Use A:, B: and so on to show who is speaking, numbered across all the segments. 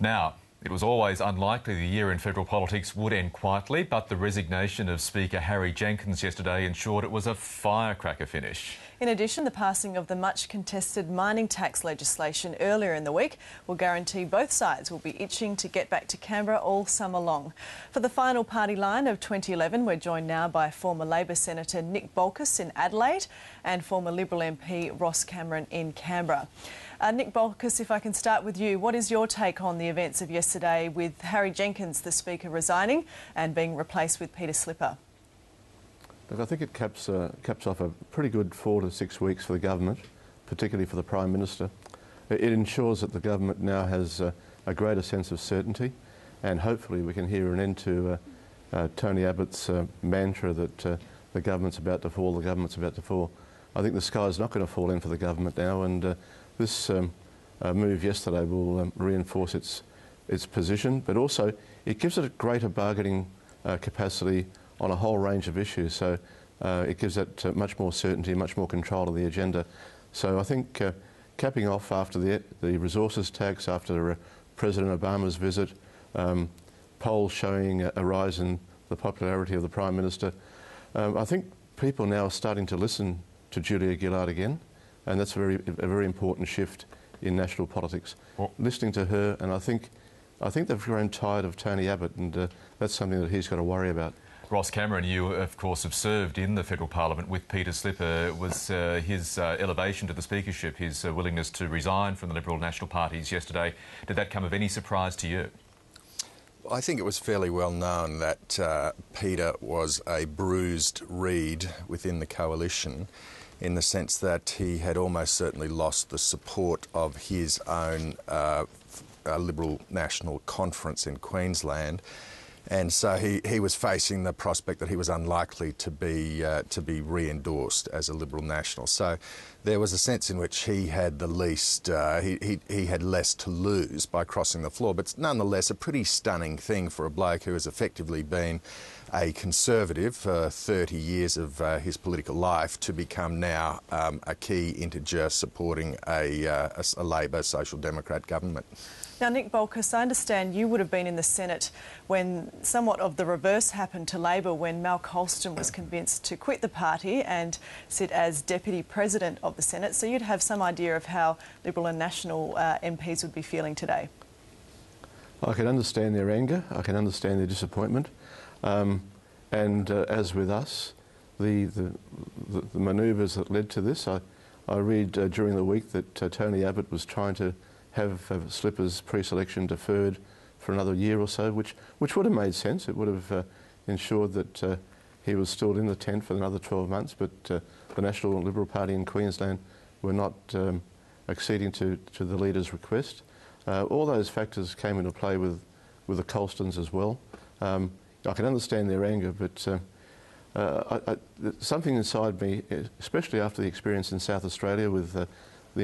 A: Now, it was always unlikely the year in federal politics would end quietly, but the resignation of Speaker Harry Jenkins yesterday ensured it was a firecracker finish.
B: In addition, the passing of the much-contested mining tax legislation earlier in the week will guarantee both sides will be itching to get back to Canberra all summer long. For the final party line of 2011, we're joined now by former Labor Senator Nick Bolkus in Adelaide and former Liberal MP Ross Cameron in Canberra. Nick Bolkus, if I can start with you, what is your take on the events of yesterday with Harry Jenkins, the Speaker, resigning and being replaced with Peter Slipper?
C: Look, I think it caps off a pretty good 4 to 6 weeks for the government, particularly for the Prime Minister. It ensures that the government now has a greater sense of certainty, and hopefully we can hear an end to Tony Abbott's mantra that the government's about to fall, the government's about to fall. I think the sky's not going to fall in for the government now, and this move yesterday will reinforce its position, but also it gives it a greater bargaining capacity on a whole range of issues. So it gives it much more certainty, much more control of the agenda. So I think capping off after the resources tax, after President Obama's visit, polls showing a rise in the popularity of the Prime Minister, I think people now are starting to listen to Julia Gillard again, and that's a very important shift in national politics. Well, listening to her, and I think they've grown tired of Tony Abbott, and that's something that he's got to worry about.
A: Ross Cameron, you of course have served in the federal parliament with Peter Slipper. Was his elevation to the speakership, his willingness to resign from the Liberal National parties yesterday, did that come of any surprise to you?
D: I think it was fairly well known that Peter was a bruised reed within the coalition, in the sense that he had almost certainly lost the support of his own Liberal National Conference in Queensland. And so he was facing the prospect that he was unlikely to be re-endorsed as a Liberal National. So there was a sense in which he had the least, he had less to lose by crossing the floor. But it's nonetheless a pretty stunning thing for a bloke who has effectively been a Conservative for 30 years of his political life to become now a key integer supporting a Labor Social Democrat government.
B: Now, Nick Bolkus, I understand you would have been in the Senate when somewhat of the reverse happened to Labor, when Mal Colston was convinced to quit the party and sit as Deputy President of the Senate. So you'd have some idea of how Liberal and National MPs would be feeling today.
C: I can understand their anger, I can understand their disappointment, and as with us, the manoeuvres that led to this, I read during the week that Tony Abbott was trying to have Slipper's pre-selection deferred for another year or so, which would have made sense. It would have ensured that he was still in the tent for another 12 months, but the National Liberal Party in Queensland were not acceding to the leader's request. All those factors came into play with the Colstons as well. I can understand their anger, but something inside me, especially after the experience in South Australia with the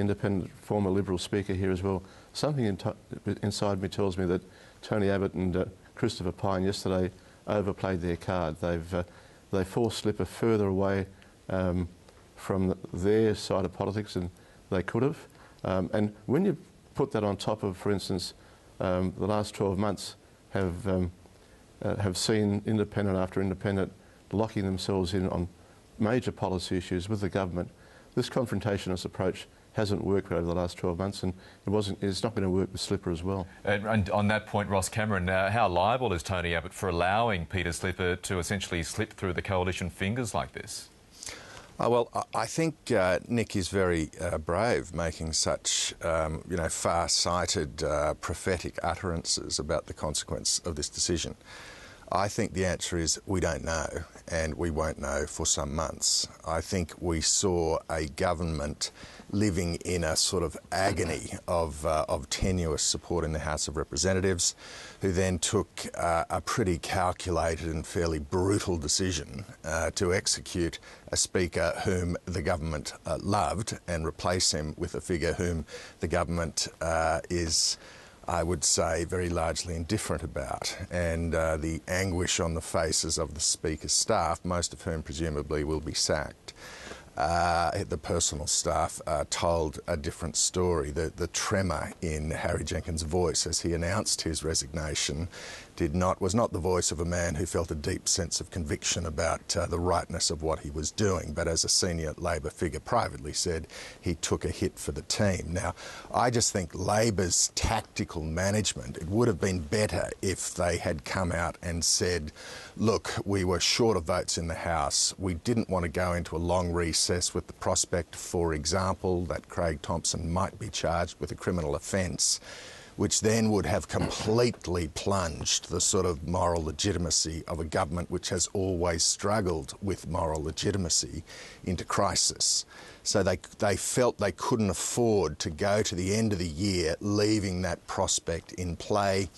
C: independent former Liberal Speaker here as well, something inside me tells me that Tony Abbott and Christopher Pyne yesterday overplayed their card. They forced Slipper further away from their side of politics than they could have. And when you put that on top of, for instance, the last 12 months have seen independent after independent locking themselves in on major policy issues with the government, this confrontationist approach hasn't worked over the last 12 months, and it's not going to work with Slipper as well.
A: And on that point, Ross Cameron, how liable is Tony Abbott for allowing Peter Slipper to essentially slip through the coalition fingers like this?
D: Well, I think Nick is very brave, making such far-sighted, prophetic utterances about the consequence of this decision. I think the answer is we don't know, and we won't know for some months. I think we saw a government living in a sort of agony of tenuous support in the House of Representatives, who then took a pretty calculated and fairly brutal decision to execute a Speaker whom the government loved and replace him with a figure whom the government is, I would say, very largely indifferent about. And the anguish on the faces of the Speaker's staff, most of whom presumably will be sacked, the personal staff told a different story. The tremor in Harry Jenkins' voice as he announced his resignation was not the voice of a man who felt a deep sense of conviction about the rightness of what he was doing, but as a senior Labor figure privately said, he took a hit for the team. Now, I just think Labor's tactical management, it would have been better if they had come out and said, look, we were short of votes in the House. We didn't want to go into a long recess with the prospect, for example, that Craig Thomson might be charged with a criminal offence, which then would have completely plunged the sort of moral legitimacy of a government which has always struggled with moral legitimacy into crisis. So they felt they couldn't afford to go to the end of the year leaving that prospect in play,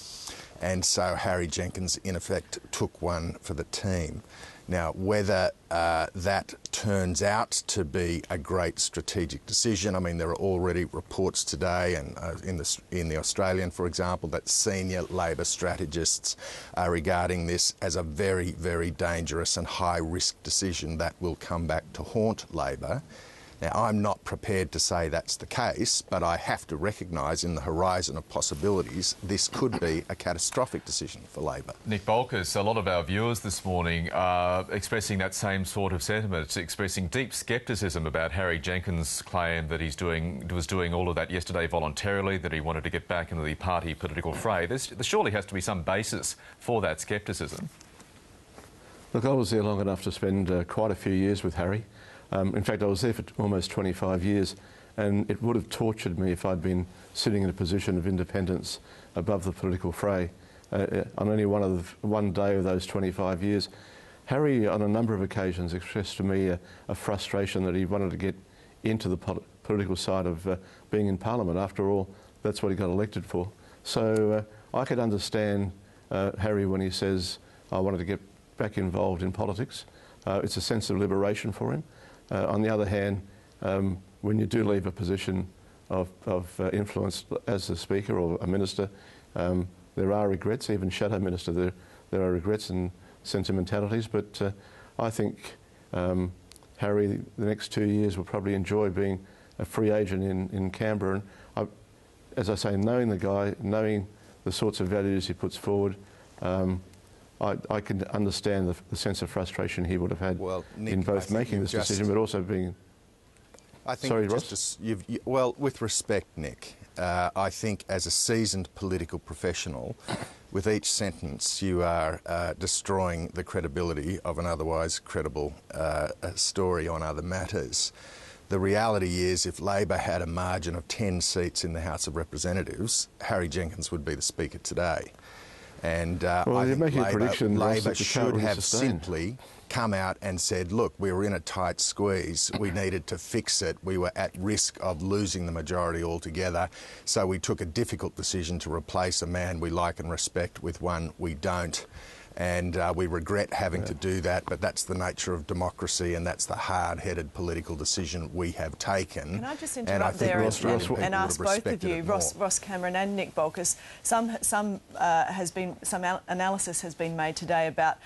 D: and so Harry Jenkins in effect took one for the team. Now, whether that turns out to be a great strategic decision, I mean, there are already reports today, and in the Australian, for example, that senior Labor strategists are regarding this as a very, very dangerous and high-risk decision that will come back to haunt Labor. Now, I'm not prepared to say that's the case, but I have to recognise in the horizon of possibilities, this could be a catastrophic decision for Labor.
A: Nick Bolkus, a lot of our viewers this morning are expressing that same sort of sentiment, expressing deep scepticism about Harry Jenkins' claim that was doing all of that yesterday voluntarily, that he wanted to get back into the party political fray. There surely has to be some basis for that scepticism.
C: Look, I was there long enough to spend quite a few years with Harry. In fact, I was there for almost 25 years, and it would have tortured me if I'd been sitting in a position of independence above the political fray. On only one day of those 25 years, Harry, on a number of occasions, expressed to me a frustration that he wanted to get into the political side of being in Parliament. After all, that's what he got elected for. So I could understand Harry when he says, I wanted to get back involved in politics. It's a sense of liberation for him. On the other hand, when you do leave a position of influence as a Speaker or a Minister, there are regrets, even Shadow Minister, there are regrets and sentimentalities, but I think Harry, the next 2 years, will probably enjoy being a free agent in Canberra. And as I say, knowing the guy, knowing the sorts of values he puts forward, I can understand the sense of frustration he would have had
D: Nick,
C: in both making this decision, but also being...
D: I think
C: Sorry, Ross?
D: Well, with respect, Nick, I think as a seasoned political professional, with each sentence you are destroying the credibility of an otherwise credible story on other matters. The reality is, if Labor had a margin of 10 seats in the House of Representatives, Harry Jenkins would be the Speaker today. And I think Labor should have simply come out and said, look, we were in a tight squeeze, we needed to fix it, we were at risk of losing the majority altogether, so we took a difficult decision to replace a man we like and respect with one we don't. And we regret having to do that, but that's the nature of democracy, and that's the hard-headed political decision we have taken.
B: Can I just interrupt there and ask both of you, Ross Cameron and Nick Bolkus, some analysis has been made today about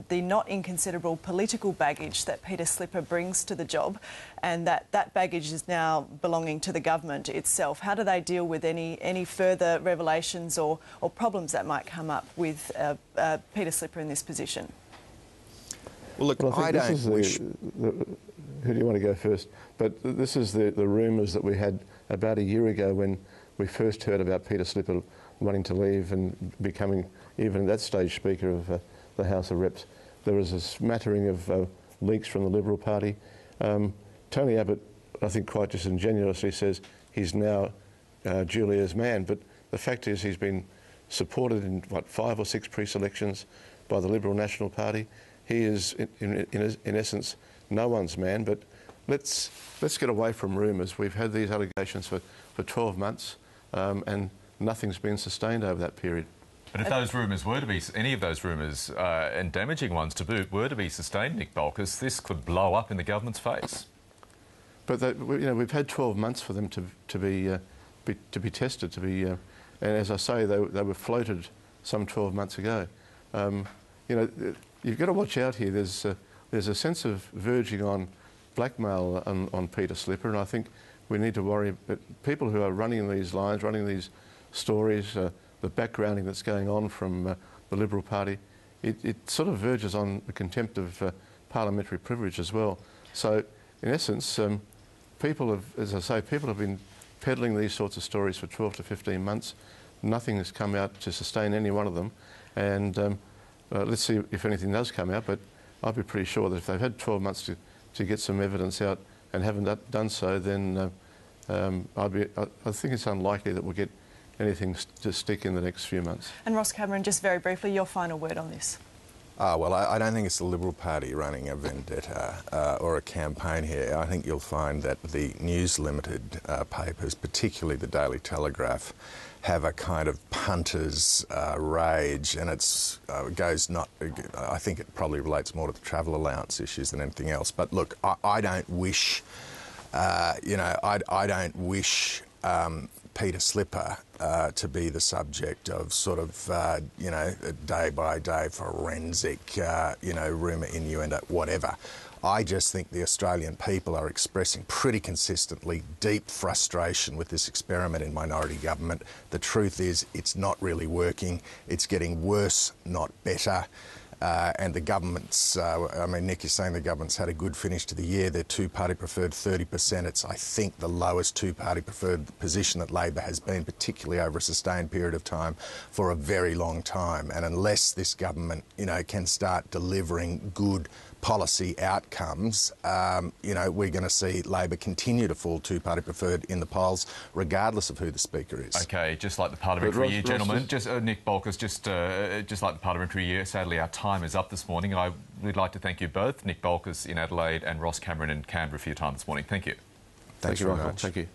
B: the not inconsiderable political baggage that Peter Slipper brings to the job, and that baggage is now belonging to the government itself. How do they deal with any further revelations or problems that might come up with Peter Slipper in this position?
C: Well, look, I don't wish... Who do you want to go first? But this is the rumours that we had about a year ago when we first heard about Peter Slipper wanting to leave and becoming, even at that stage, Speaker of the House of Reps. There was a smattering of leaks from the Liberal Party. Tony Abbott, I think quite disingenuously, says he's now Julia's man, but the fact is he's been supported in, 5 or 6 pre-selections by the Liberal National Party. He is, in essence, no one's man, but let's get away from rumours. We've had these allegations for 12 months and nothing's been sustained over that period.
A: But if those rumours were to be, any of those rumours, and damaging ones to boot, were to be sustained, Nick Bolkus, this could blow up in the government's face.
C: But we've had 12 months for them to be tested, and as I say, they were floated some 12 months ago. You've got to watch out here. There's a sense of verging on blackmail on Peter Slipper, and I think we need to worry about people who are running these lines, running these stories, the backgrounding that's going on from the Liberal Party. It sort of verges on the contempt of parliamentary privilege as well. So, in essence, people have, as I say, people have been peddling these sorts of stories for 12 to 15 months. Nothing has come out to sustain any one of them, and let's see if anything does come out, but I'd be pretty sure that if they've had 12 months to get some evidence out and haven't done so, then I think it's unlikely that we'll get anything to stick in the next few months.
B: And Ross Cameron, just very briefly, your final word on this.
D: Well, I don't think it's the Liberal Party running a vendetta or a campaign here. I think you'll find that the News Limited papers, particularly the Daily Telegraph, have a kind of punter's rage, and it's goes not. I think it probably relates more to the travel allowance issues than anything else. But look, I don't wish, I don't wish Peter Slipper to be the subject of sort of, day by day forensic, rumour, innuendo, whatever. I just think the Australian people are expressing pretty consistently deep frustration with this experiment in minority government. The truth is it's not really working. It's getting worse, not better. And the government's, Nick is saying the government's had a good finish to the year. Their two-party preferred 30%. It's, I think, the lowest two-party preferred position that Labor has been, particularly over a sustained period of time, for a very long time. And unless this government, can start delivering good policy outcomes, we're going to see Labor continue to fall two-party preferred in the polls, regardless of who the Speaker is.
A: OK, just like the parliamentary year, gentlemen, Nick Bolkus, just like the parliamentary year, sadly our time is up this morning. I would like to thank you both, Nick Bolkus in Adelaide and Ross Cameron in Canberra, for your time this morning. Thank you.
D: Thanks very much.
C: Thank you.